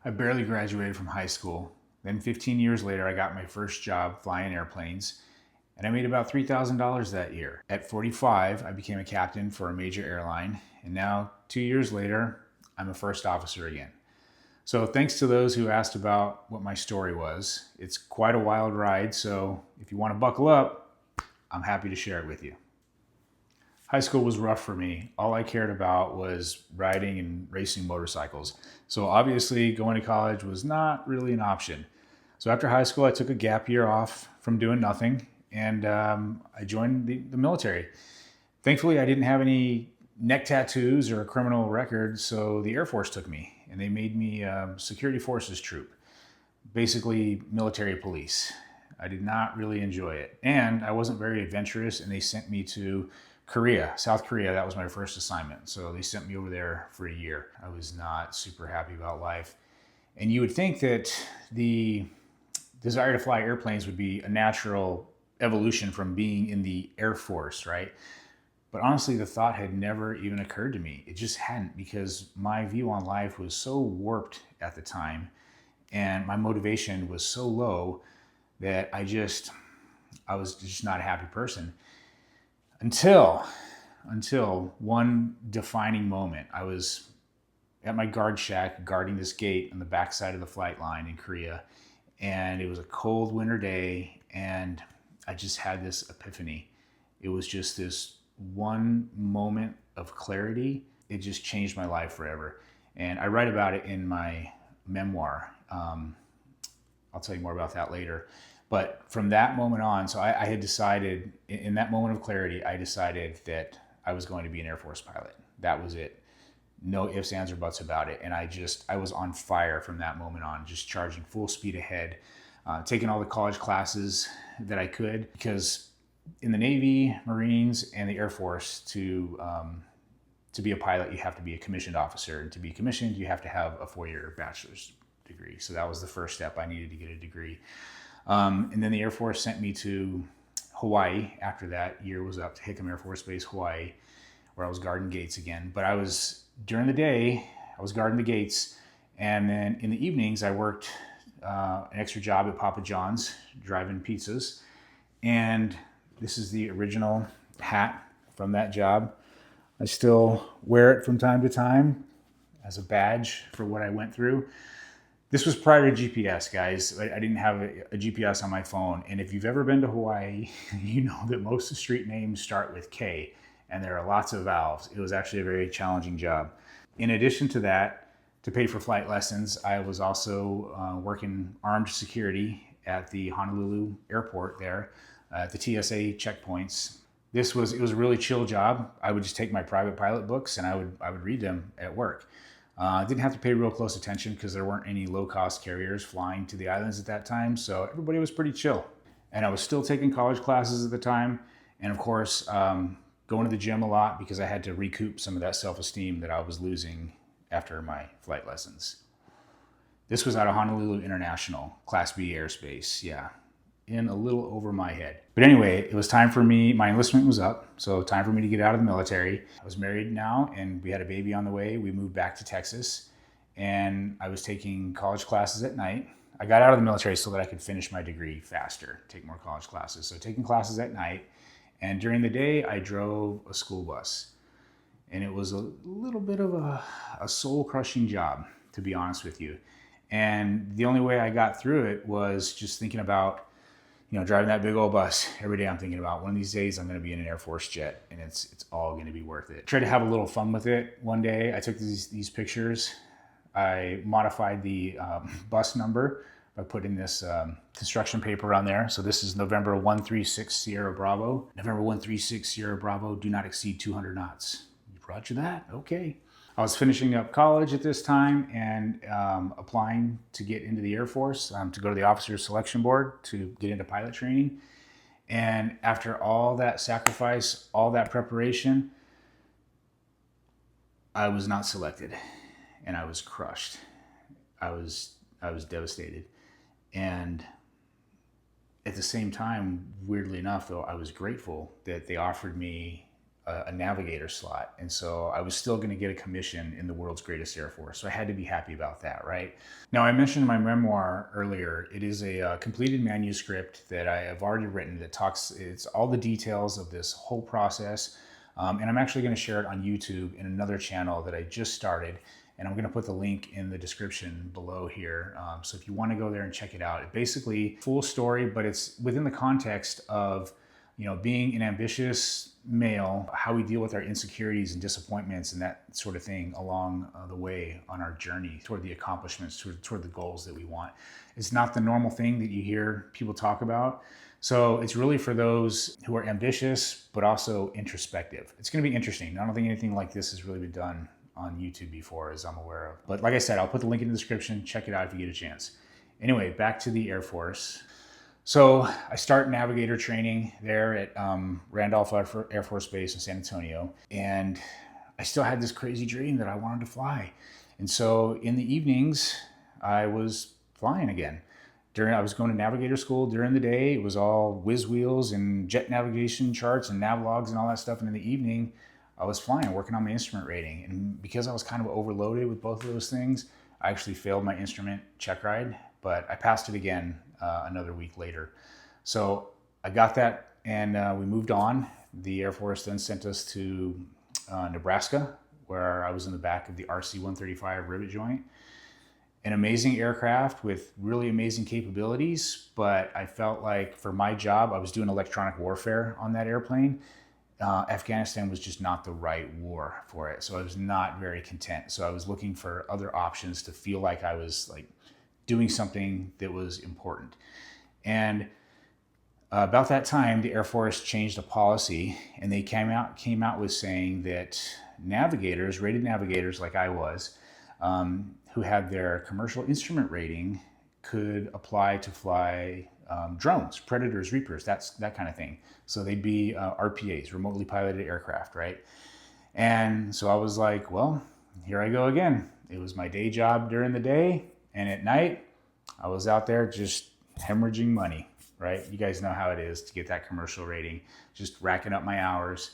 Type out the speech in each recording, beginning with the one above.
I barely graduated from high school. Then 15 years later, I got my first job flying airplanes, and I made about $3,000 that year. At 45, I became a captain for a major airline, and now 2 years later, I'm a first officer again. So thanks to those who asked about what my story was. It's quite a wild ride, so if you want to buckle up, I'm happy to share it with you. High school was rough for me. All I cared about was riding and racing motorcycles. So obviously going to college was not really an option. So after high school, I took a gap year off from doing nothing, and I joined the military. Thankfully, I didn't have any neck tattoos or a criminal record, so the Air Force took me, and they made me a security forces troop, basically military police. I did not really enjoy it, and I wasn't very adventurous, and they sent me to Korea, South Korea. That was my first assignment. So they sent me over there for a year. I was not super happy about life. And you would think that the desire to fly airplanes would be a natural evolution from being in the Air Force, right? But honestly, the thought had never even occurred to me. It just hadn't, because my view on life was so warped at the time, and my motivation was so low that I was just not a happy person. Until one defining moment. I was at my guard shack guarding this gate on the backside of the flight line in Korea, and it was a cold winter day, and I just had this epiphany. It was just this one moment of clarity. It just changed my life forever, and I write about it in my memoir. I'll tell you more about that later. But from that moment on, so I had decided, in that moment of clarity, I decided that I was going to be an Air Force pilot. That was it. No ifs, ands, or buts about it. And I was on fire from that moment on, just charging full speed ahead, taking all the college classes that I could, because in the Navy, Marines, and the Air Force, to be a pilot, you have to be a commissioned officer. And to be commissioned, you have to have a 4-year bachelor's degree. So that was the first step. I needed to get a degree. And then the Air Force sent me to Hawaii after that year was up, to Hickam Air Force Base, Hawaii, where I was guarding gates again. But during the day, I was guarding the gates. And then in the evenings, I worked an extra job at Papa John's, driving pizzas. And this is the original hat from that job. I still wear it from time to time as a badge for what I went through. This was prior to GPS, guys. I didn't have a GPS on my phone. And if you've ever been to Hawaii, you know that most of the street names start with K, and there are lots of vowels. It was actually a very challenging job. In addition to that, to pay for flight lessons, I was also working armed security at the Honolulu airport there, at the TSA checkpoints. It was a really chill job. I would just take my private pilot books and I would read them at work. I didn't have to pay real close attention because there weren't any low-cost carriers flying to the islands at that time, so everybody was pretty chill. And I was still taking college classes at the time, and of course, going to the gym a lot, because I had to recoup some of that self-esteem that I was losing after my flight lessons. This was out of Honolulu International, Class B airspace, yeah, in a little over my head. But anyway, it was time for me, my enlistment was up, so time for me to get out of the military. I was married now, and we had a baby on the way. We moved back to Texas, and I was taking college classes at night. I got out of the military so that I could finish my degree faster, take more college classes. So taking classes at night, and during the day, I drove a school bus. And it was a little bit of a soul-crushing job, to be honest with you. And the only way I got through it was just thinking about, driving that big old bus. Every day I'm thinking about, one of these days I'm going to be in an Air Force jet, and it's all going to be worth it. Tried to have a little fun with it. One day I took these pictures. I modified the bus number by putting this construction paper on there. So this is November 136 Sierra Bravo. November 136 Sierra Bravo, do not exceed 200 knots. Roger that, okay. I was finishing up college at this time and applying to get into the Air Force, to go to the Officers Selection Board to get into pilot training. And after all that sacrifice, all that preparation, I was not selected, and I was crushed. I was devastated. And at the same time, weirdly enough, though, I was grateful that they offered me a navigator slot. And so I was still going to get a commission in the world's greatest Air Force. So I had to be happy about that, right? Now, I mentioned my memoir earlier. It is a completed manuscript that I have already written that it's all the details of this whole process. And I'm actually going to share it on YouTube in another channel that I just started. And I'm going to put the link in the description below here. So if you want to go there and check it out, it's basically full story, but it's within the context of, being an ambitious male, how we deal with our insecurities and disappointments and that sort of thing along the way on our journey toward the accomplishments, toward the goals that we want. It's not the normal thing that you hear people talk about. So it's really for those who are ambitious, but also introspective. It's going to be interesting. I don't think anything like this has really been done on YouTube before, as I'm aware of. But like I said, I'll put the link in the description. Check it out if you get a chance. Anyway, back to the Air Force. So I start navigator training there at Randolph Air Force Base in San Antonio. And I still had this crazy dream that I wanted to fly. And so in the evenings, I was flying again. I was going to navigator school during the day. It was all whiz wheels and jet navigation charts and navlogs and all that stuff. And in the evening, I was flying, working on my instrument rating. And because I was kind of overloaded with both of those things, I actually failed my instrument check ride, but I passed it again another week later. So I got that and we moved on. The Air Force then sent us to Nebraska, where I was in the back of the RC-135 rivet joint. An amazing aircraft with really amazing capabilities, but I felt like for my job, I was doing electronic warfare on that airplane. Afghanistan was just not the right war for it. So I was not very content. So I was looking for other options to feel like I was like doing something that was important. And about that time, the Air Force changed a policy and they came out with saying that navigators, rated navigators like I was, who had their commercial instrument rating could apply to fly drones, Predators, Reapers, that kind of thing. So they'd be RPAs, remotely piloted aircraft, right? And so I was like, well, here I go again. It was my day job during the day, and at night, I was out there just hemorrhaging money, right? You guys know how it is to get that commercial rating, just racking up my hours.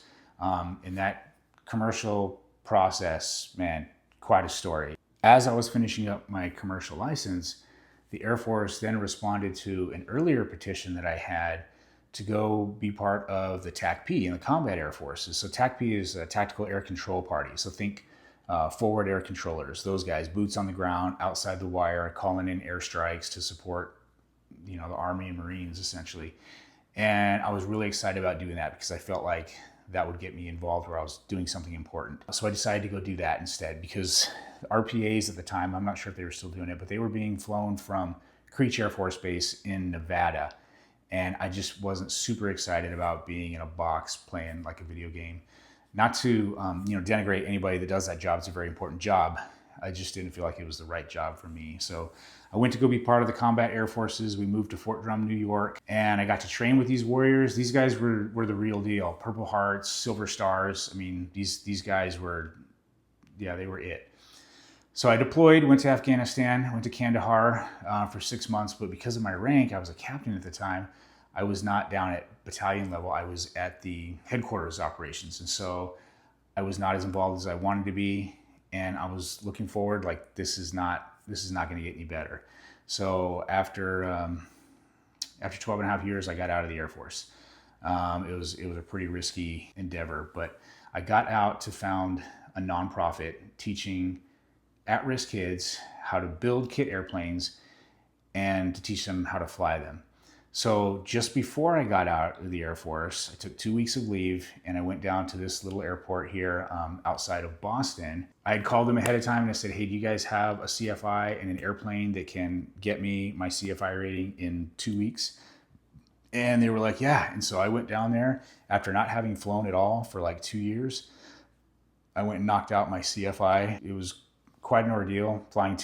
In that commercial process, man, quite a story. As I was finishing up my commercial license, the Air Force then responded to an earlier petition that I had to go be part of the TACP in the combat air forces. So TACP is a tactical air control party. So think forward air controllers, those guys, boots on the ground, outside the wire, calling in airstrikes to support, the Army and Marines essentially. And I was really excited about doing that because I felt like that would get me involved where I was doing something important. So I decided to go do that instead because RPAs at the time, I'm not sure if they were still doing it, but they were being flown from Creech Air Force Base in Nevada. And I just wasn't super excited about being in a box playing like a video game. Not to denigrate anybody that does that job. It's a very important job. I just didn't feel like it was the right job for me. So I went to go be part of the combat air forces. We moved to Fort Drum, New York, and I got to train with these warriors. These guys were the real deal. Purple Hearts, Silver Stars. I mean, these guys were, they were it. So I deployed, went to Afghanistan, went to Kandahar for 6 months, but because of my rank, I was a captain at the time, I was not down at battalion level. I was at the headquarters operations. And so I was not as involved as I wanted to be. And I was looking forward, like, this is not going to get any better. So after 12 and a half years, I got out of the Air Force. It was a pretty risky endeavor, but I got out to found a nonprofit teaching at-risk kids how to build kit airplanes and to teach them how to fly them. So just before I got out of the Air Force, I took 2 weeks of leave and I went down to this little airport here outside of Boston. I had called them ahead of time and I said, hey, do you guys have a CFI and an airplane that can get me my CFI rating in 2 weeks? And they were like, yeah. And so I went down there after not having flown at all for like 2 years. I went and knocked out my CFI. It was quite an ordeal, flying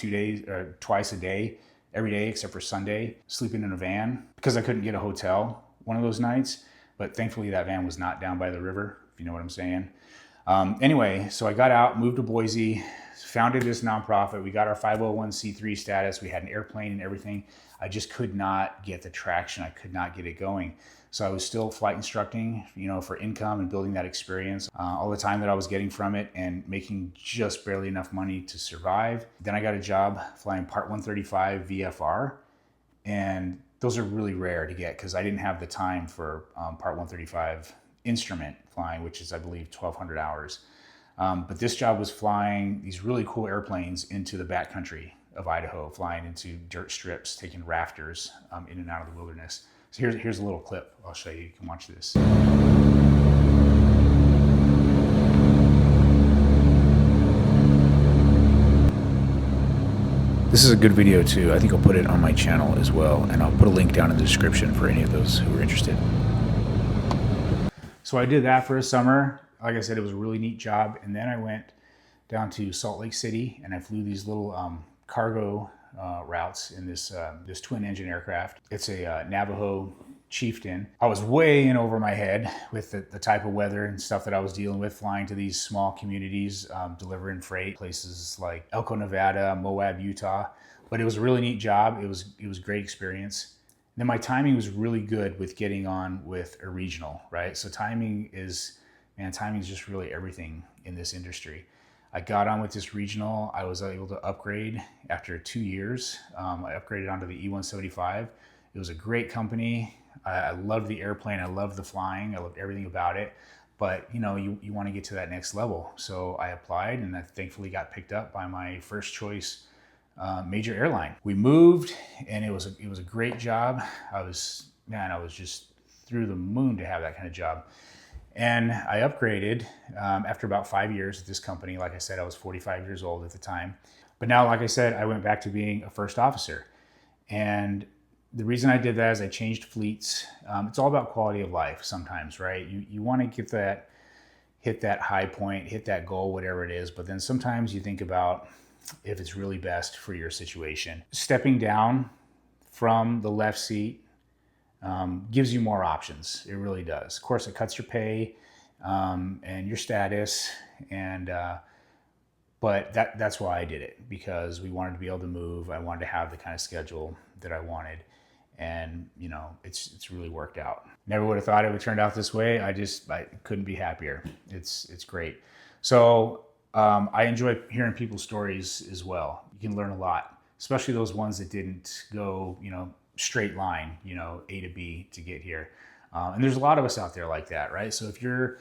twice a day, every day except for Sunday, sleeping in a van because I couldn't get a hotel one of those nights. But thankfully that van was not down by the river, if you know what I'm saying. Anyway, so I got out, moved to Boise, founded this nonprofit. We got our 501c3 status. We had an airplane and everything. I just could not get the traction. I could not get it going. So I was still flight instructing, for income and building that experience, all the time that I was getting from it and making just barely enough money to survive. Then I got a job flying Part 135 VFR. And those are really rare to get because I didn't have the time for Part 135 instrument flying, which is, I believe, 1,200 hours. But this job was flying these really cool airplanes into the backcountry of Idaho, flying into dirt strips, taking rafters in and out of the wilderness. So here's a little clip I'll show you. You can watch this. This is a good video too. I think I'll put it on my channel as well, and I'll put a link down in the description for any of those who are interested. So I did that for a summer. Like I said, it was a really neat job. And then I went down to Salt Lake City and I flew these little cargo routes in this twin engine aircraft. It's a Navajo Chieftain. I was way in over my head with the type of weather and stuff that I was dealing with, flying to these small communities, delivering freight, places like Elko, Nevada, Moab, Utah. But it was a really neat job. It was a great experience. And then my timing was really good with getting on with a regional, right? So timing is just really everything in this industry. I got on with this regional. I was able to upgrade after 2 years. I upgraded onto the E175. It was a great company. I loved the airplane. I loved the flying. I loved everything about it. But you want to get to that next level. So I applied and I thankfully got picked up by my first choice major airline. We moved and it was a great job. I was just through the moon to have that kind of job. And I upgraded after about 5 years at this company. Like I said, I was 45 years old at the time. But now, like I said, I went back to being a first officer. And the reason I did that is I changed fleets. It's all about quality of life sometimes, right? You want to hit that high point, hit that goal, whatever it is. But then sometimes you think about if it's really best for your situation. Stepping down from the left seat gives you more options. It really does. Of course, it cuts your pay and your status, but that's why I did it, because we wanted to be able to move. I wanted to have the kind of schedule that I wanted, and it's really worked out. Never would have thought it would turn out this way. I couldn't be happier. It's great. So I enjoy hearing people's stories as well. You can learn a lot, especially those ones that didn't go straight line, A to B to get here. And there's a lot of us out there like that, right? So if you're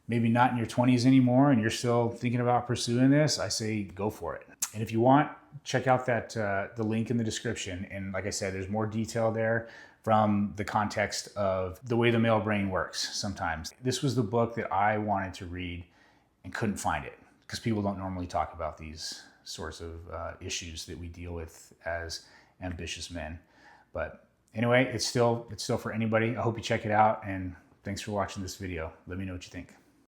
maybe not in your 20s anymore and you're still thinking about pursuing this, I say go for it. And if you want, check out the link in the description. And like I said, there's more detail there from the context of the way the male brain works sometimes. This was the book that I wanted to read and couldn't find it because people don't normally talk about these sorts of issues that we deal with as ambitious men. But anyway, it's still for anybody. I hope you check it out, and thanks for watching this video. Let me know what you think.